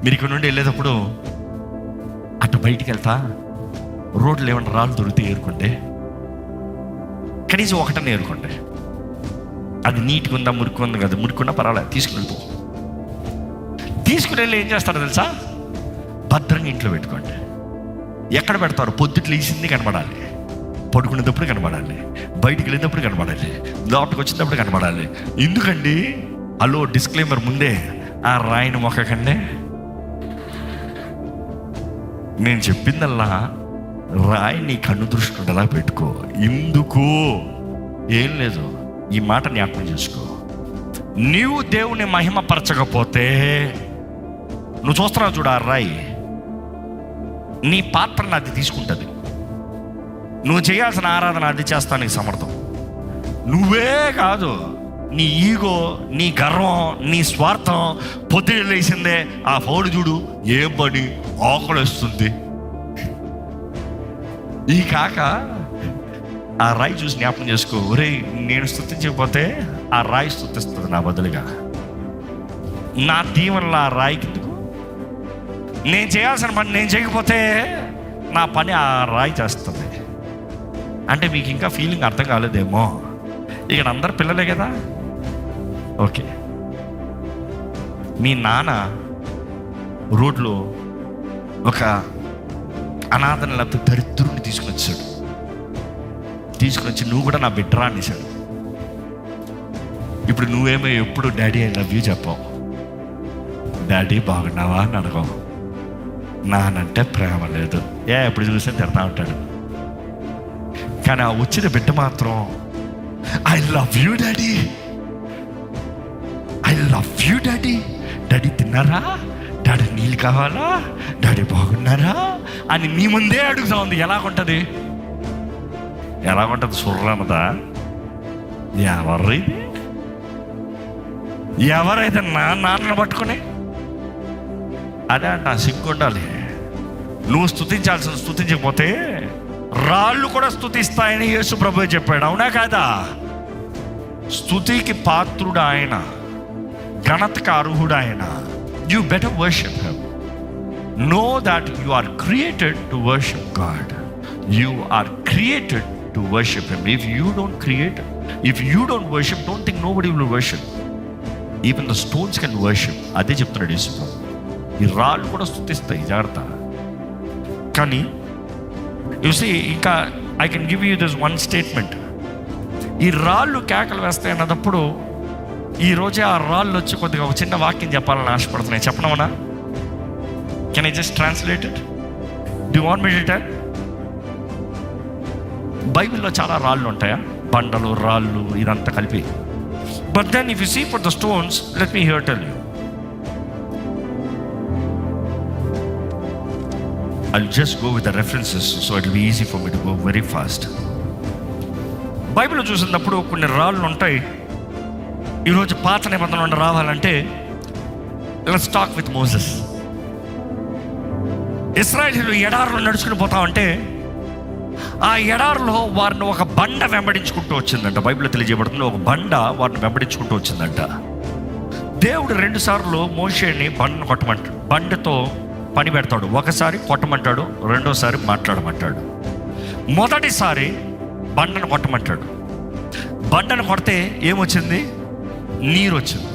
మీరు ఇక్కడ నుండి వెళ్ళేటప్పుడు అటు బయటికి వెళ్తా రోడ్లు ఏమన్నా రాళ్ళు దొరికితే ఏరుకుంటే కనీసం ఒకటనే ఏరుకోండి. అది నీట్గా ఉందా మురికి ఉందా కదా, మురికున్నా పర్వాలేదు, తీసుకుని వెళ్ళిపో. తీసుకుని వెళ్ళి ఏం చేస్తారో తెలుసా, భద్రంగా ఇంట్లో పెట్టుకోండి. ఎక్కడ పెడతారు? పొద్దుట్లు వేసింది కనబడాలి, పడుకునేటప్పుడు కనబడాలి, బయటికి వెళ్ళేటప్పుడు కనబడాలి, లోపలికి వచ్చినప్పుడు కనబడాలి. ఎందుకండి? హలో, డిస్క్లైమర్ ముందే, ఆ రాయిని మొక్కకండి. నేను చెప్పిందల్లా రాయి నీ కన్ను దృష్టి ఉండేలా పెట్టుకో. ఎందుకు? ఏం లేదు, ఈ మాట జ్ఞాపకం చేసుకో. నీవు దేవుని మహిమపరచకపోతే, నువ్వు చూస్తున్నావు చూడు, ఆ రాయి నీ పాత్రను అది తీసుకుంటుంది. నువ్వు చేయాల్సిన ఆరాధన అది చేస్తానికి సమర్థం నువ్వే కాదు. నీ ఈగో, నీ గర్వం, నీ స్వార్థం పొద్దున లేచిందే ఆ పౌడు చూడు ఏం పని ఆకులు వస్తుంది. ఈ కాక ఆ రాయి చూసి జ్ఞాపకం చేసుకో, ఒరే నేను స్తుతించకపోతే ఆ రాయి స్తుతిస్తుంది నా బదులుగా. నా దీవెనలో ఆ రాయికి ఎందుకు? నేను చేయాల్సిన పని నేను చేయకపోతే నా పని ఆ రాయి చేస్తుంది. అంటే మీకు ఇంకా ఫీలింగ్ అర్థం కాలేదేమో. ఇక్కడ అందరు పిల్లలే కదా, ఓకే. మీ నాన్న రోడ్లో ఒక అనాథన లేకపోతే దరిద్రుడిని తీసుకుని వచ్చి నువ్వు కూడా నా బిడ్డరా అనేసాడు. ఇప్పుడు నువ్వేమో ఎప్పుడు డాడీ ఐ లవ్ యూ చెప్పావు, డాడీ బాగున్నావా అని అడగవు. నానంటే ప్రేమ లేదు, ఎప్పుడు చూస్తే తిడతా ఉంటాడు. కానీ ఆ వచ్చిన బిడ్డ మాత్రం I love you daddy, I love you daddy, daddy తిన్నారా, డాడీ నీళ్ళు కావాలా, డాడీ బాగున్నారా అని నీ ముందే అడుగుతా ఉంది. ఎలాగుంటుంది? సుర్రన్నదా? ఎవరైతే నాన్నను పట్టుకుని అదే అంట, సిగ్గు ఉండాలి. నువ్వు స్తుతించకపోతే రాళ్ళు కూడా స్తుతిస్తాయని యేసు ప్రభువు చెప్పాడు, అవునా కాదా? స్తుతికి పాత్రుడు ఆయన, ఘనతకు అర్హుడు ఆయన. You better worship him. Know that you are created to worship God. You are created to worship him. If you don't worship, don't think nobody will worship. Even the stones can worship. అదే చెప్తున్నాడు యేసు ప్రభు. ఈ రాళ్ళు కూడా స్తుతిస్తాయి, జాగ్రత్త. కానీ you see, ఇంకా I can give you this one statement. ఈ రాళ్ళు కేకలు వేస్తాయి అన్నప్పుడు ఈరోజే ఆ రాళ్ళు వచ్చి కొద్దిగా ఒక చిన్న వాక్యం చెప్పాలని ఆశపడుతున్నాయి. చెప్పనమనా? Can I just translate it? Do you want me to tell? బైబిల్లో చాలా రాళ్ళు ఉంటాయా, బండలు, రాళ్ళు, ఇదంతా కలిపి. But then if you see for the stones, let me here tell you. I'll just go with the references so it'll be easy for me to go very fast. Bible చూసినప్పుడు కొన్ని రాళ్ళు ఉంటాయి. ఈరోజు పాత నిబంధన నుండి రావాలంటే లెట్స్ టాక్ విత్ మోసెస్. ఇశ్రాయేలీయులు ఎడారిలో నడుచుకుని పోతా ఉంటే ఆ ఎడారిలో వారిని ఒక బండ వెంబడించుకుంటూ వచ్చిందంట. బైబిల్లో తెలియజేయబడుతుంది, ఒక బండ వారిని వెంబడించుకుంటూ వచ్చిందంట. దేవుడు 2 సార్లు మోషేని బండను కొట్టమంటాడు, బండతో పని పెడతాడు. ఒకసారి కొట్టమంటాడు, రెండోసారి మాట్లాడమంటాడు. మొదటిసారి బండను కొట్టమంటాడు. బండను కొడితే ఏమొచ్చింది? నీరు వచ్చింది.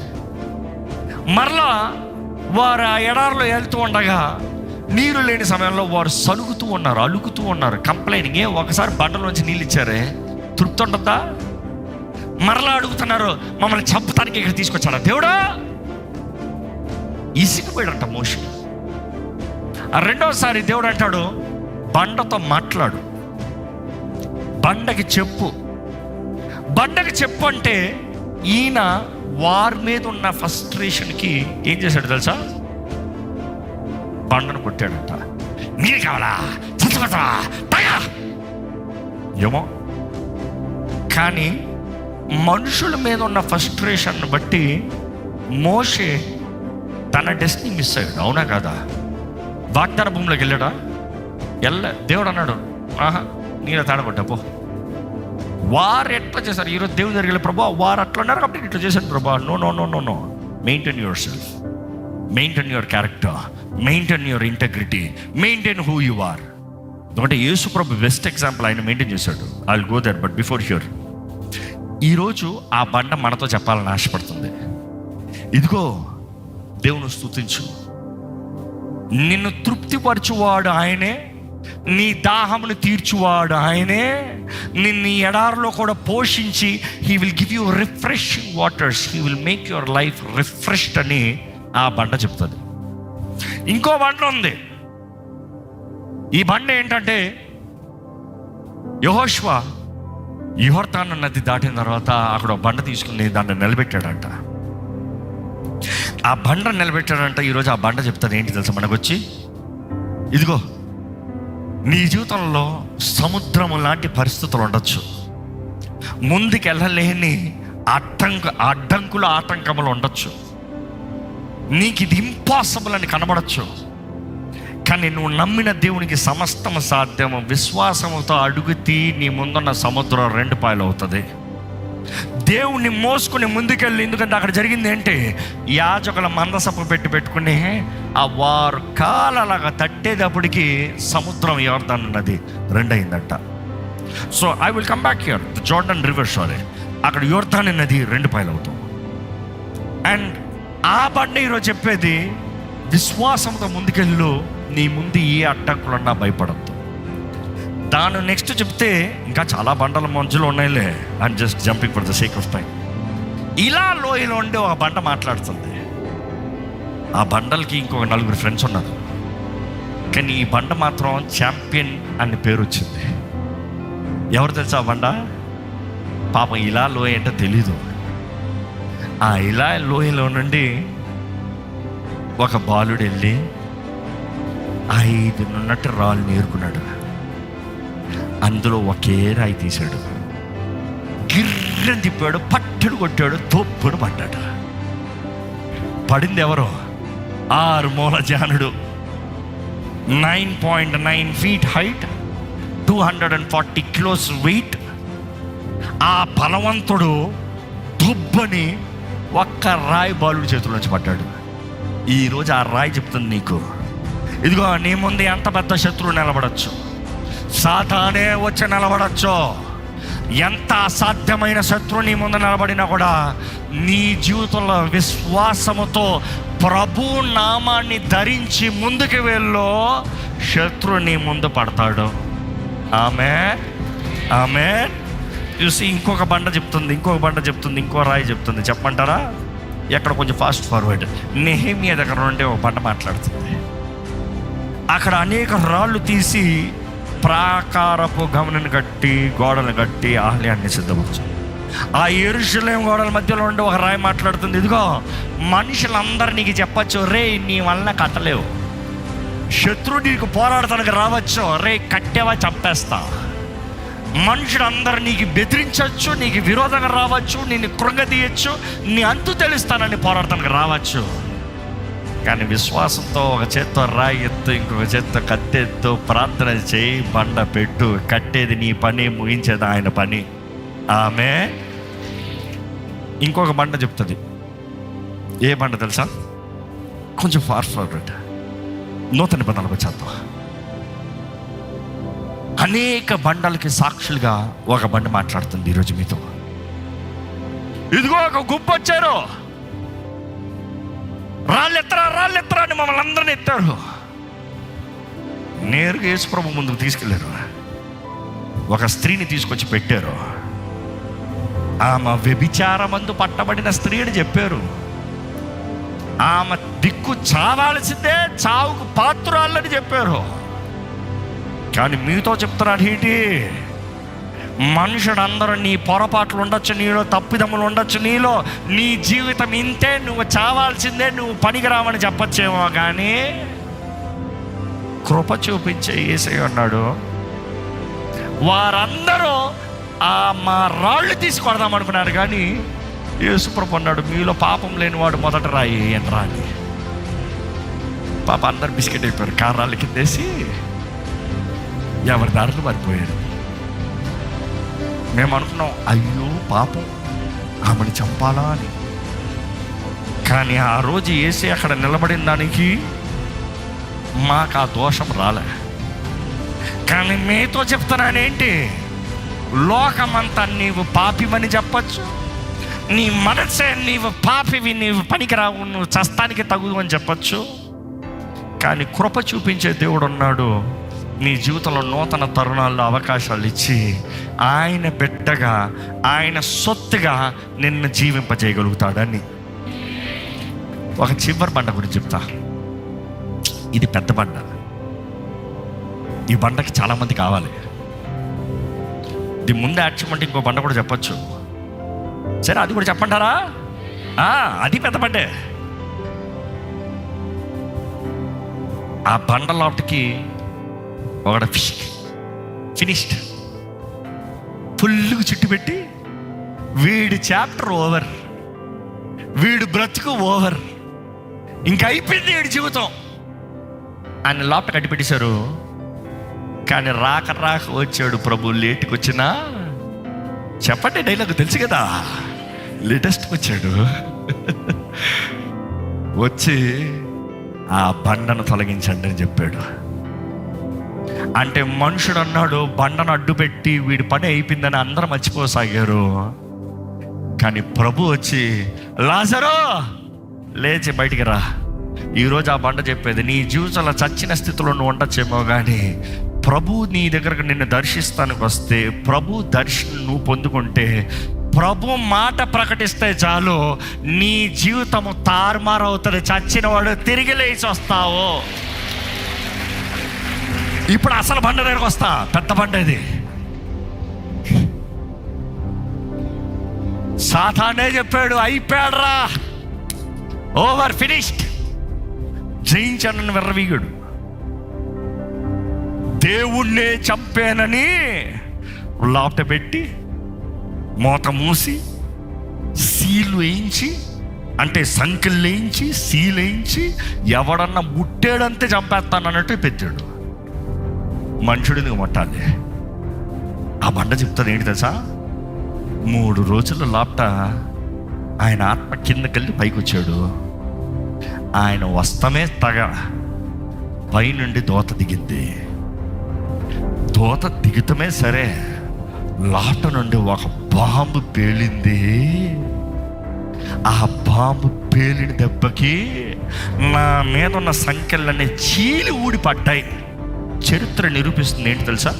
మరలా వారు ఆ ఎడారిలో వెళ్తూ ఉండగా నీరు లేని సమయంలో వారు సలుగుతూ ఉన్నారు, అలుగుతూ ఉన్నారు, కంప్లైనింగ్. ఒకసారి బండలోంచి నీళ్ళు ఇచ్చారే, తృప్తి ఉంటుందా? మరలా అడుగుతున్నారు, మమ్మల్ని చంపటానికి ఇక్కడ తీసుకొచ్చాడా దేవుడా? ఇసిగిపోయాడంట మోషే. ఆ రెండోసారి దేవుడు అంటాడు, బండతో మాట్లాడు, బండకి చెప్పు. బండకి చెప్పు అంటే ఈయన వారి మీద ఉన్న ఫ్రస్ట్రేషన్కి ఏం చేశాడు తెలుసా? బండను కొట్టాడంట. నీరు కావాలా, చచ్చబడతా తయా ఏమో. కానీ మనుషుల మీద ఉన్న ఫ్రస్ట్రేషన్ బట్టి మోషే తన డెస్టినీ మిస్ అయ్యాడు, అవునా కాదా? వాగ్దాన భూమిలోకి వెళ్ళాడా? దేవుడు అన్నాడు, ఆహా నీలో తాడబడ్డా పో. వారు ఎట్లా చేశారు? ఈరోజు దేవుని దగ్గర ప్రభా వారు అట్లా ఉన్నారు కాబట్టి ఇట్లా చేశాను ప్రభా. No no no no no, maintain yourself. Maintain your character, maintain your integrity, maintain who you are. ఎందుకంటే యేసు ప్రభు బెస్ట్ ఎగ్జాంపుల్, ఆయన మెయింటైన్ చేశాడు. I will go there, but before here, ఈరోజు ఆ బండ మనతో చెప్పాలని ఆశపడుతుంది. ఇదిగో దేవుని స్తుతించు, నిన్ను తృప్తిపరచువాడు ఆయనే, నీ దాహమును తీర్చువాడు ఆయనే, నిన్ను ఈ ఎడారిలో కూడా పోషించి he will give you refreshing waters, he will make your life refreshed అని ఆ బండ చెప్తుంది. ఇంకో బండ ఉంది. ఈ బండ ఏంటంటే, యెహోషువ యొర్దాను నది దాటిన తర్వాత అక్కడ ఒక బండ తీసుకుని దాన్ని నిలబెట్టాడంట. ఆ బండ నిలబెట్టాడంట. ఈరోజు ఆ బండ చెప్తాను ఏంటి తెలుసా మనకు వచ్చి, ఇదిగో నీ జీవితంలో సముద్రము లాంటి పరిస్థితులు ఉండొచ్చు, ముందుకెళ్ళలేని అడ్డంకులు ఆటంకములు ఉండొచ్చు, నీకు ఇది ఇంపాసిబుల్ అని కనబడచ్చు. కానీ నువ్వు నమ్మిన దేవునికి సమస్తము సాధ్యము. విశ్వాసముతో అడుగుతీ నీ ముందున్న సముద్రం 2 పాయలు అవుతుంది. దేవుణ్ణి మోసుకుని ముందుకెళ్ళి, ఎందుకంటే అక్కడ జరిగింది ఏంటి, యాజకుల మందసపు పెట్టుకుని ఆ వారు కాలలాగా తట్టేటప్పటికి సముద్రం యొర్దాను నది 2 అయిందంట. So I will come back here, the Jordan river, sorry, అక్కడ యొర్దాను నది 2 పాయలు అవుతాం. అండ్ ఆ బండ ఈరోజు చెప్పేది, విశ్వాసంతో ముందుకెళ్ళు, నీ ముందు ఏ అడ్డంకులున్నా భయపడద్దు. దాని నెక్స్ట్ చెప్తే ఇంకా చాలా బండల మధ్యలో ఉన్నాయిలే, and just jumping for the sake of time. ఇలా లోయలో ఉండే ఒక బండ మాట్లాడుతుంది. ఆ బండలకి ఇంకొక 4 ఫ్రెండ్స్ ఉన్నారు, కానీ ఈ బండ మాత్రం ఛాంపియన్ అని పేరు వచ్చింది. ఎవరు తెలుసా ఆ బండ? పాపం ఇలా లోయ అంటే తెలీదు. ఆ ఇలా లోయలో నుండి ఒక బాలుడు వెళ్ళి 5 నున్నట్టు రాళ్ళు నేర్కున్నాడు. అందులో ఒకే రాయి తీశాడు, గిర్రని తిప్పాడు, పట్టుడు కొట్టాడు, తొప్పుడు పడ్డాడు. పడింది ఎవరో? 6 మూల జానుడు, 9.9 feet హైట్, 240 kilos వెయిట్. ఆ బలవంతుడు దుబ్బని ఒక్క రాయి బాలుడి చేతుల నుంచి పడ్డాడు. ఈరోజు ఆ రాయి చెప్తుంది నీకు, ఇదిగో నీ ముందు ఎంత పెద్ద శత్రువు నిలబడచ్చు, సాతానే వచ్చి నిలబడచ్చు. ఎంత అసాధ్యమైన శత్రువు నీ ముందు నిలబడినా కూడా నీ జీవితంలో విశ్వాసముతో ప్రభు నామాన్ని ధరించి ముందుకు వెళ్ళు, శత్రువు నీ ముందు పడతాడు. ఆమేన్, ఆమేన్. చూసి ఇంకొక బండ చెప్తుంది, ఇంకో రాయి చెప్తుంది. చెప్పమంటారా? ఎక్కడ కొంచెం ఫాస్ట్ ఫార్వర్డ్. నెహెమ్యా దగ్గర నుండి ఒక బండ మాట్లాడుతుంది. అక్కడ అనేక రాళ్ళు తీసి ప్రాకారపు గమనను కట్టి, గోడలు కట్టి, ఆలయాన్ని సిద్ధపరచు. ఆ యెరూషలేము గోడల మధ్యలో ఉండి ఒక రాయి మాట్లాడుతుంది, ఇదిగో మనుషులందరూ నీకు చెప్పచ్చు, రే నీ వలన కట్టలేవు. శత్రువు నీకు పోరాడటానికి రావచ్చు, రే కట్టేవా చంపేస్తా. మనుషులందరూ నీకు బెదిరించవచ్చు, నీకు విరోధంగా రావచ్చు, నిన్ను కృంగతీయచ్చు, నీ అంతు తెలుస్తానని పోరాడటానికి రావచ్చు. కానీ విశ్వాసంతో ఒక చేత్తో రాయి ఎత్తు, ఇంకొక చేత్తో కత్తెత్తు, ప్రార్థన చేయి, బండ పెట్టు. కట్టేది నీ పని, ముగించేది ఆయన పని. ఆమె ఇంకొక బండ చెప్తుంది. ఏ బండ తెలుసా? కొంచెం ఫార్వర్డ్, నూతన నిబంధనలకు వచ్చేద్దాం. అనేక బండలకి సాక్షులుగా ఒక బండ మాట్లాడుతుంది ఈరోజు మీతో. ఇదిగో ఒక గుంపు వచ్చారు, రాళ్ళెత్తరా అని మమ్మల్ని అందరిని ఎత్తారు. నేరుగా యేసుప్రభు ముందుకు తీసుకెళ్ళారు. ఒక స్త్రీని తీసుకొచ్చి పెట్టారు. ఆమె వ్యభిచారమందు పట్టబడిన స్త్రీ అని చెప్పారు. ఆమె దిక్కు చావాల్సిందే, చావుకు పాత్రురాలని చెప్పారు. కానీ మీతో చెప్తున్నాడు ఏంటి? మనుషుడందరూ నీ పొరపాట్లు ఉండొచ్చు, నీలో తప్పిదములు ఉండొచ్చు, నీలో నీ జీవితం ఇంతే, నువ్వు చావాల్సిందే, నువ్వు పనికిరావని చెప్పచ్చేమో, కానీ కృప చూపించే యేసయ్య ఉన్నాడు. వారందరూ మా రాళ్ళు తీసుకొడదాం అనుకున్నారు, కానీ యేసుప్రభు అన్నాడు, మీలో పాపం లేనివాడు మొదట రాయి అని రాని. పాప అందరు బిస్కెట్ అయిపోయారు, కారాళ్ళు కిందేసి ఎవరి దారులు మారిపోయారు. మేము అనుకున్నాం, అయ్యో పాపం, ఆమెను చంపాలా అని. కానీ ఆ రోజు యేసే అక్కడ నిలబడిన దానికి మాకు ఆ దోషం రాలే. కానీ మీతో చెప్తున్నానేంటి, లోకమంతా నీవు పాపివని చెప్పచ్చు, నీ మనసే నీవు పాపివి, నీవు పనికిరావు, నువ్వు చస్తానికి తగు అని చెప్పచ్చు. కానీ కృప చూపించే దేవుడు ఉన్నాడు. నీ జీవితంలో నూతన తరుణాల్లో అవకాశాలు ఇచ్చి ఆయన బిడ్డగా, ఆయన సొత్తుగా నిన్ను జీవింపజేయగలుగుతాడని. ఒక చివరి బండ గురించి చెప్తా. ఇది పెద్ద బండ. ఈ బండకి చాలామంది కావాలి. ఇది ముందు యాడ్ చేయమంటే ఇంకో బండ కూడా చెప్పచ్చు. సరే, అది కూడా చెప్పంటారా? అది పెద్ద బండే. ఆ బండ లోపటికి ఒకడ ఫినిష్డ్ ఫుల్గా చుట్టు పెట్టి, వీడి చాప్టర్ ఓవర్, వీడు బ్రతుకు ఓవర్, ఇంకా అయిపోయింది వీడి జీవితం ఆయన లోపల కట్టి పెట్టేశారు. కానీ రాక వచ్చాడు ప్రభు. లేట్కి వచ్చినా చెప్పండి, డైలాగ్ తెలుసు కదా, లేటెస్ట్కి వచ్చాడు. వచ్చి ఆ బండను తొలగించండి అని చెప్పాడు. అంటే మనుషుడు అన్నాడు, బండను అడ్డు పెట్టి వీడి పని అయిపోయిందని అందరూ మర్చిపోసాగారు. కానీ ప్రభు వచ్చి, లాజరు లేచి బయటికి రా. ఈరోజు ఆ బండ చెప్పేది, నీ జీవితంలో చచ్చిన స్థితిలో నువ్వు ఉండొచ్చేమో, కానీ ప్రభు నీ దగ్గరకు నిన్ను దర్శిస్తానికి వస్తే, ప్రభు దర్శనం నువ్వు పొందుకుంటే, ప్రభు మాట ప్రకటిస్తే చాలు, నీ జీవితము తారుమారు అవుతుంది. చచ్చిన వాడు తిరిగి లేచి వస్తావు. ఇప్పుడు అసలు బండ దగ్గరకు వస్తా. పెద్ద బండ ఇది. సాతానే చెప్పాడు, అయిపోయాడురా, ఓవర్, ఫినిష్డ్. జయించానని వెర్రవీగాడు. దేవుణ్ణే చంపానని లాట పెట్టి మూత మూసి సీలు వేయించి, అంటే సంఖ్యలు వేయించి సీలు వేయించి, ఎవడన్నా ముట్టాడంతే చంపేస్తాను అన్నట్టు పెట్టాడు. మనుషుడిని ముట్టాలి. ఆ బండ చెప్తాను ఏంటి తెలుసా, 3 రోజుల లాప్ట ఆయన ఆత్మ కిందకెళ్ళి పైకి వచ్చాడు. ఆయన వస్తమే పైనుండి దోత దిగింది. దోత దిగుతమే సరే, లాట నుండి ఒక బాంబు పేలింది. ఆ బాంబు పేలిన దెబ్బకి నా మీద ఉన్న సంఖ్యలన్నీ చీలి ఊడిపడ్డాయి. చరిత్ర నిరూపిస్తుంది ఏంటి తెలుసా,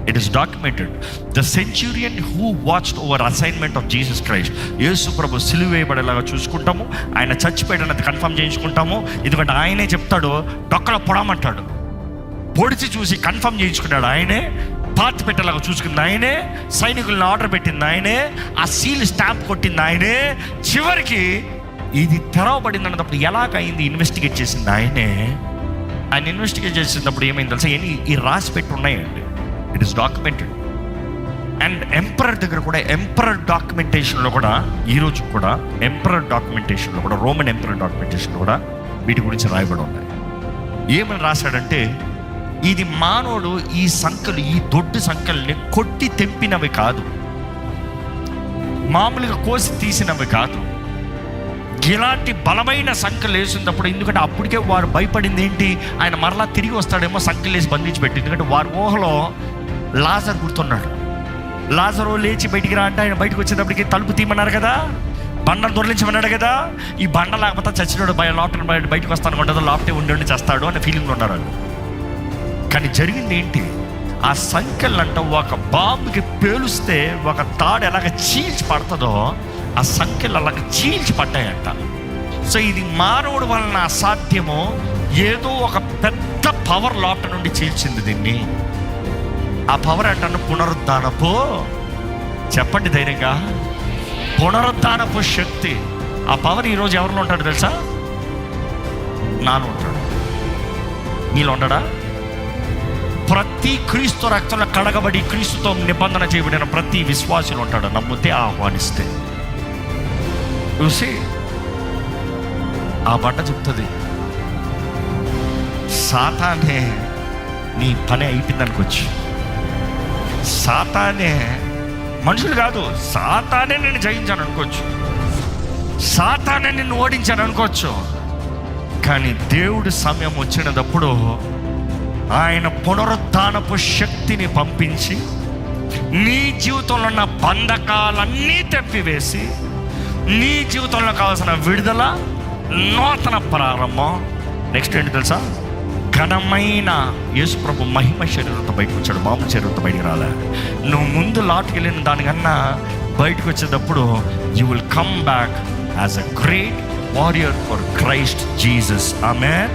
it is documented. The centurion who watched over assignment of Jesus Christ. యేసు ప్రభు సిలువ వేయబడేలాగా చూసుకుంటాము, ఆయన చచ్చిపోయాడన్నది కన్ఫర్మ్ చేయించుకుంటాము. ఎందుకంటే ఆయనే చెప్తాడు, డొక్కలో పొడమంటాడు. పొడిచి చూసి కన్ఫర్మ్ చేయించుకున్నాడు ఆయనే. పాతి పెట్టేలాగా చూసుకుంది ఆయనే. సైనికులను ఆర్డర్ పెట్టింది ఆయనే. ఆ సీల్ స్టాంప్ కొట్టింది ఆయనే. చివరికి ఇది తెరవబడింది అన్నప్పుడు ఎలాగైంది ఇన్వెస్టిగేట్ చేసింది ఆయనే. ఆయన ఇన్వెస్టిగేట్ చేసినప్పుడు ఏమైంది తెలుసా, ఈ రాసి పెట్టి ఉన్నాయండి. It is documented. And emperor దగ్గర కూడా, ఎంపరర్ డాక్యుమెంటేషన్లో కూడా, ఈరోజు కూడా ఎంపరర్ డాక్యుమెంటేషన్లో కూడా, రోమన్ ఎంపరర్ డాక్యుమెంటేషన్లో కూడా వీటి గురించి రాయబడి ఉన్నాయి. ఏమని రాశాడంటే, ఇది మానవుడు ఈ సంఖ్యలు, ఈ దొడ్డు సంఖ్యల్ని కొట్టి తెంపినవి కాదు, మామూలుగా కోసి తీసినవి కాదు. ఇలాంటి బలమైన సంఖ్యలు వేసినప్పుడు, ఎందుకంటే అప్పటికే వారు భయపడింది ఏంటి, ఆయన మరలా తిరిగి వస్తాడేమో సంఖ్యలు వేసి బంధించి పెట్టి. ఎందుకంటే వారి ఊహలో లాజరు గుర్తున్నాడు. లాజరు లేచి బయటికి రా అంటే ఆయన బయటకు వచ్చేటప్పటికి తలుపు తీయమన్నారు కదా, బండను దొరలించమన్నాడు కదా. ఈ బండ లేకపోతే చచ్చినాడు, లోపల బయటకు వస్తాను ఉండదు, లోపటే ఉండి చేస్తాడు అనే ఫీలింగ్లో ఉన్నారు వాళ్ళు. కానీ జరిగింది ఏంటి, ఆ సంఖ్యలంట ఒక బాంబుకి పేలుస్తే ఒక తాడు ఎలాగ చీల్చి పడుతుందో, ఆ సంఖ్యలు అలాగ చీల్చి పడ్డాయంట. సో ఇది మానవుడు వలన అసాధ్యమో, ఏదో ఒక పెద్ద పవర్ లోపల నుండి చీల్చింది దీన్ని. ఆ పవర్ అంటాను పునరుద్ధానపు, చెప్పండి ధైర్యంగా, పునరుద్ధానపు శక్తి. ఆ పవర్ ఈరోజు ఎవరిలో ఉంటాడు తెలుసా, నాలో ఉంటాడు, నీలో ఉండడా? ప్రతి క్రీస్తు రక్తంలో కడగబడి క్రీస్తుతో నిబంధన చేయబడిన ప్రతి విశ్వాసులు ఉంటాడు, నమ్మితే ఆహ్వానిస్తే. చూసి ఆ బండ చెప్తుంది, సాతానే నీ పని అయిపోయింది అనుకోవచ్చు. సాతానే, మనుషులు కాదు, సాతానే నేను జయించాను అనుకోవచ్చు. సాతాను నిన్ను ఓడించాడు అనుకోవచ్చు, కానీ దేవుడి సమయం వచ్చినప్పుడు ఆయన పునరుద్ధానపు శక్తిని పంపించి నీ జీవితంలో ఉన్న బంధకాలన్నీ తెప్పివేసి నీ జీవితంలో కావాల్సిన విడుదల, నూతన ప్రారంభం. నెక్స్ట్ ఏంటి తెలుసా? ఘనమైన యేసు ప్రభు మహిమ శరీరంతో బయటకు వచ్చాడు, మామూలు శరీరంతో బయటకు రాలే. నువ్వు ముందు లాట్కి వెళ్ళిన దానికన్నా బయటకు వచ్చేటప్పుడు you will come back as a great warrior for Christ Jesus. Amen.